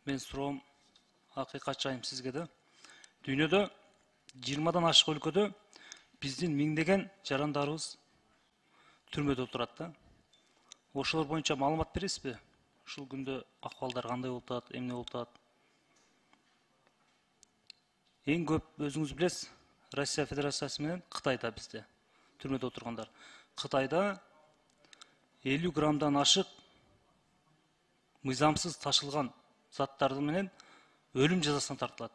Мен суроом акыйкатчы айым сизге да. Дүйнөдө 20-дан ашык өлкөдө биздин миңдеген жарандарыбыз түрмөдө отурат да. Ошолор боюнча маалымат бересизби? Ушул күндө акыбалдар кандай болуп атат, эмне болуп атат? Эң көп өзүңүз билесиз, Россия Федерациясы менен Кытайда бизде түрмөдө отургандар. Кытайда 50 граммдан ашык мыйзамсыз ташылган заттарды менен өлүм жазасына тартылат.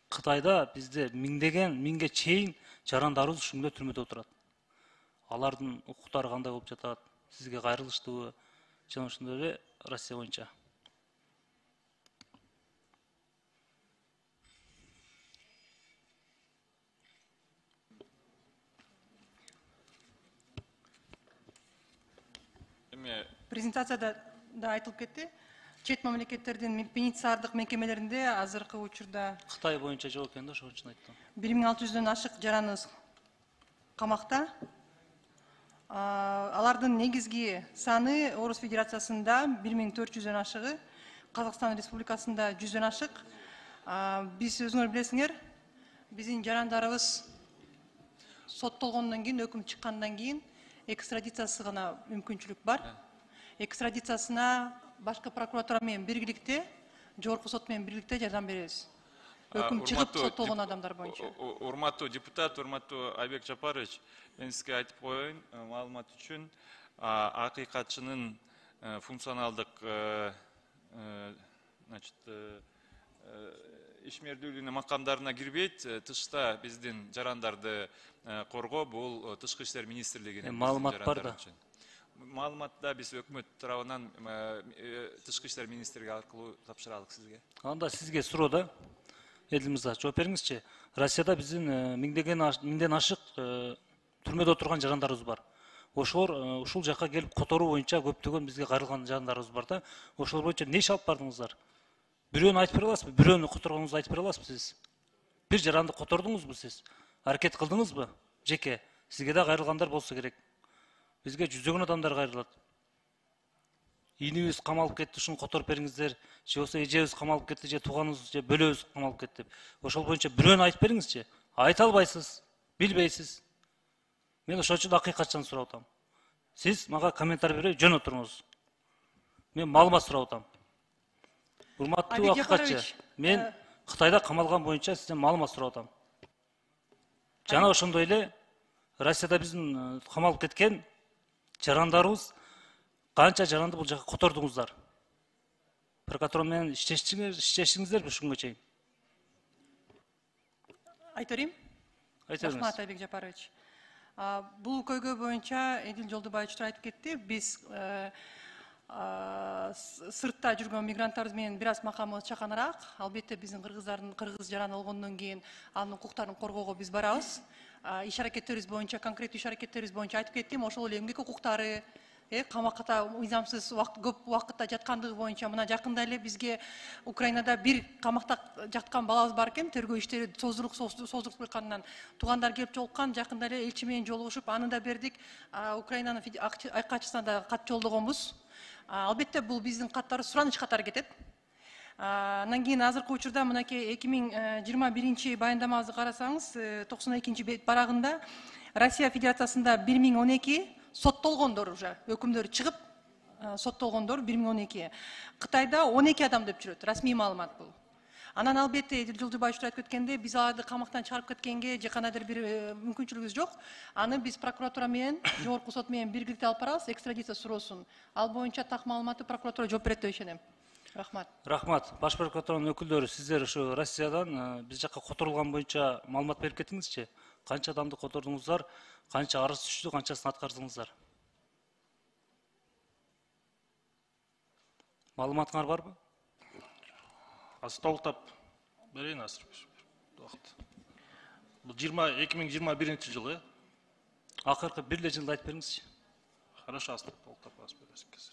Кытайда бизде миңге чейин жарандарыбыз ушундой түрмөдө отурат. Алардын укуктары кандай болуп жатат? Сизге кайрылыштыбы? Жана ошондой эле Россия боюнча. Презентацияда да айтылып кетти. Чет мамлекеттердин пенитенциардык мекемелеринде азыркы учурда Кытай боюнча жок экен да, ошон үчүн айттым. 1600дөн ашык жараныбыз камакта. Алардын негизги саны Орус Федерациясында 1400дөн ашыгы, Казакстан Республикасында 100дөн ашык. Биз өзүңөр билесиңер, биздин жарандарыбыз соттолгондон кийин, өкүм чыккандан кийин экстрадициясы гана мүмкүнчүлүк бар. Экстрадициясына башкы прокуратура менен биргиликте, жогорку сот менен биргиликте жардам беребиз. Өкүм чыгып соттолгон адамдар боюнча. Урматтуу депутат, урматтуу Айбек Жапарович, мен сизге айтып коеюн, маалымат үчүн акыйкатчынын функционалдык ишмердүүлүгүнө макамдарына кирбейт. Тышта биздин жарандарды коргоо бул Тышкы иштер министрлигинин маалымат бар да. Маалыматта биз өкмөт тарабынан Тышкы иштер министрлиги аркылуу тапшыралык сизге. Анда сизге суроо да. Эдил мырза, жооп бериңизчи. Россияда биздин миңден ашык түрмөдө отурган жарандарыбыз бар. Ошолор ушул жакка келип которуу боюнча көптөгөн бизге кайрылган жарандарыбыз бар да. Ошолор боюнча не иш алып бардыңыздар? Бирөөнү айтып бере аласызбы? Бирөөнү которгонуңузду айтып бере аласызбы сиз? Бир жаранды котордуңузбу сиз? Аракет кылдыңызбы? Жеке, сизге да кайрылгандар болсо керек. Бизге жүздөгөн адамдар кайрылат. Инибиз камалып кетти, ушуну которуп бериңиздер, же болсо эжебиз камалып кетти, же тууганыбыз, же бөлөбүз камалып кетти деп. Ошол боюнча бирөөнү айтып бериңизчи. Айта албайсыз, билбейсиз. Мен ошол үчүн акыйкатчаны сурап атам. Сиз мага комментарий берип жөн отуруңуз. Мен маалымат сурап атам. Урматтуу акыйкатчы, мен Кытайда камалган боюнча сизден маалымат сурап атам. Жана ошондой эле Россияда биздин камалып кеткен жарандарыбыз канча жаранды бул жака котордуңуздар? Прокуратура менен иштештиңиздерби ушунгө чейин? Айта берейин? Айта бериңиз. Рахмат, Айбек Жапарович. Бул көйгөй боюнча Эдил Жолдубаевич айтып кетти. Биз сыртта жүргөн мигранттарыбыз менен бир аз макамыбыз чаканыраак. Албетте биздин кыргыз жараны болгондон кийин анын укуктарын коргоого биз барабыз. Иш аракеттерибиз боюнча, конкреттүү иш аракеттерибиз боюнча айтып кеттим. Ошол эле эмгек укуктары, камакта мыйзамсыз көп убакытта жаткандыгы боюнча мына жакында эле бизге Украинада бир камакта жаткан балабыз бар экен. Тергөө иштери создурук кылгандан туугандар келип жолуккан. Жакында эле элчи менен жолугушуп, аны да бердик. Украинанын айкачысына да кат жолдогонбуз. Албетте бул биздин каттары сураныч катары кетет. Андан кийин азыркы учурда мынакей 2021 баяндамабызды карасаңыз, 92 барагында Россия Федерациясында 1012 соттолгондор уже, өкүмдөр чыгып соттолгондор 1012. Кытайда 12 адам деп жүрөт, расмий маалымат бул. Анан албетте Эдил Жолдубаевич айтып кеткенде, биз аларды камактан чыгарып кеткенге же кандайдыр бир мүмкүнчүлүгүбүз жок. Аны биз прокуратура менен, жогорку сот менен биргиликте алып барабыз, экстрадиция суроосун. Ал боюнча так маалыматты прокуратура жооп берет деп ишенем. Рахмат. Рахмат. Баш прокуратуранын өкүлдөрү, сиздер ушу Россиядан биз жакка которулган боюнча маалымат берип кетиңизчи. Канча адамды котордуңуздар, канча арыз түштү, канчасын аткардыңыздар? Маалыматыңар барбы? Аз толуктап берейин азыр. Бул 2021 жылы. Акыркы бир эле жылды айтып бериңизчи. Хорошо, аз толуктап бересиз.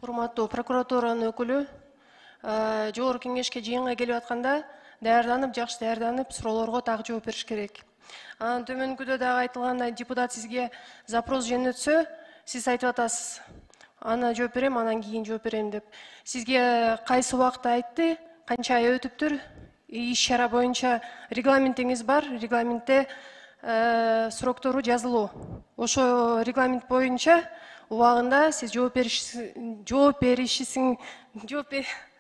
Урматтуу прокуратуранын өкүлү, жогорку кеңешке жыйынга келип атканда даярданып, жакшы даярданып, суроолорго так жооп бериш керек. Анан төмөнкүдө дагы айтылгандай, депутат сизге запрос жөнөтсө, сиз айтып атасыз. аны жооп берем, анан кийин жооп берем деп. Сизге кайсы убакытта айтты, канча ай өтүптүр? Иш чара боюнча регламентиңиз бар, регламентте сроктору жазылуу. Ошо регламент боюнча убагында сиз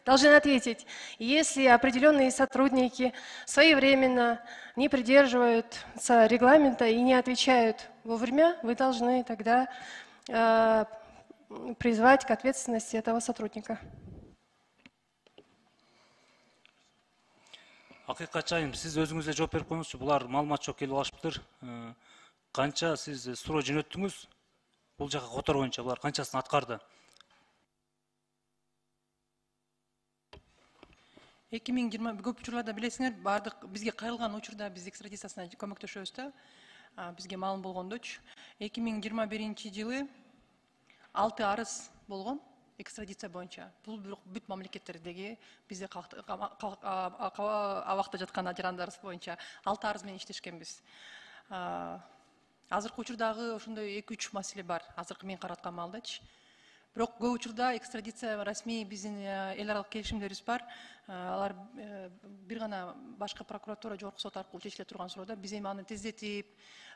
должны ответить. Если определенные сотрудники своевременно не придерживаются регламента и не отвечают вовремя, вы должны тогда призвать к ответственности этого сотрудника. Акыйкатчы айым, сиз өзүңүзгө жооп берип коюңузчу. Булар маалымат жок келип алышыптыр. Канча сиз суроо жөнөттүңүз? Бул жака котор боюнча булар канчасын аткарды? 2020 көп учурларда билесиңер, бардык бизге кайрылган учурда биз экстрадициясына көмөктөшөбүз да. Бизге маалым болгондочу 2021 жылы 6 арыз болгон экстрадиция боюнча. Бул бүт мамлекеттердеги бизде абакта жаткан ажырандарыбыз боюнча 6 арыз менен иштешкенбиз. Азыркы учурдагы ошондой 2-3 маселе бар. Азыркы мен караткан маалдачы. Бирок көп учурда экстрадиция расмий биздин эл аралык келишимдерибиз бар. Алар бир гана башкы прокуратура, жогорку сот аркылуу чечиле турган суроодо биз эми аны тездетип,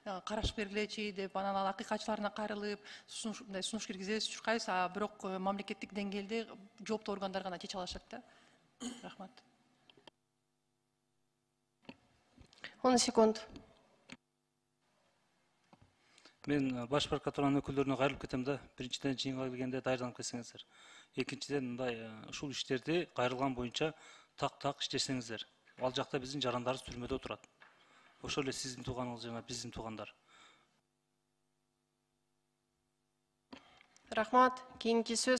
караш бергилечи деп, анан ал акыйкатчыларына кайрылып, сунуш киргизебиз, чуркайбыз, бирок мамлекеттик деңгээлде жооптуу органдар гана чече алышат да. Рахмат. 10 секунд. Мен баш прокуратуранын өкүлдөрүнө кайрылып кетем да. Биринчиден жыйынга келгенде даярданып келсеңиздер. Экинчиден мындай ушул иштерди кайрылган боюнча так иштесеңиздер. Ал жакта биздин жарандарыбыз түрмөдө отурат. Ошол эле сиздин тууганыңыз жана биздин туугандар. Рахмат. Кийинки сөз